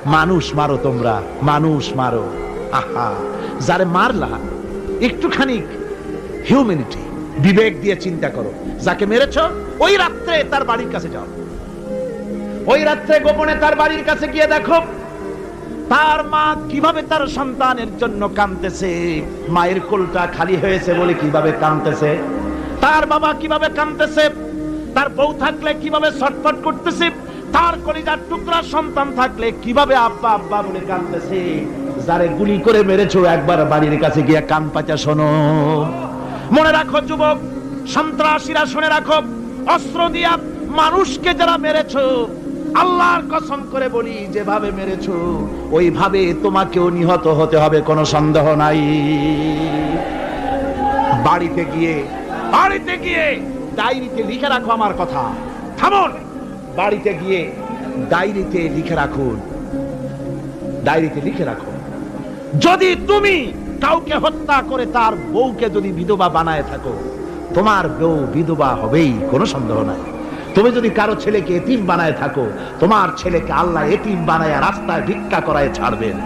মানুষ মারো, তোমরা মানুষ মারো। আহা, যারে মারলা একটুখানি হিউম্যানিটি, বিবেক দিয়ে চিন্তা করো। যাকে মেরেছ ওই রাত্রে তার বাড়ির কাছে যাও, ওই রাত্রে গোপনে তার বাড়ির কাছে গিয়ে দেখো তার মা কিভাবে তার সন্তানের জন্য কাঁদতেছে, মায়ের কোলটা খালি হয়েছে বলে কিভাবে কাঁদতেছে, তার বাবা কিভাবে কাঁদতেছে, তার বউ থাকলে কিভাবে ছটফট করতেছে, তার কলিজার টুকরা সন্তান থাকলে কিভাবে আব্বা আব্বা বলে কাঁদতেছে। যারে গুলি করে মেরেছো একবার বাড়ির কাছে গিয়ে কান পাচা শোনো। মনে রাখো যুবক, সন্ত্রাসীরা শুনে রাখো, অস্ত্র দিয়া মানুষকে যারা মেরেছো, আল্লাহর কসম করে বলি যেভাবে মেরেছো ওইভাবে তোমাকেও নিহত হতে হবে, কোনো সন্দেহ নাই। বাড়িতে গিয়ে ডায়েরিতে লিখে রাখো আমার কথা। থামুন, বাড়িতে গিয়ে ডায়েরিতে লিখে রাখুন, ডায়েরিতে লিখে রাখো, যদি তুমি কাউকে হত্যা করে তার বউকে যদি বিধবা বানায় থাকো, তোমার বউ বিধবা হবেই, কোনো সন্দেহ নাই। তুমি যদি কারো ছেলেকে এতিম বানায় থাকো, তোমার ছেলেকে আল্লাহ এতিম বানায় রাস্তায় ভিক্ষা করায় ছাড়বেন।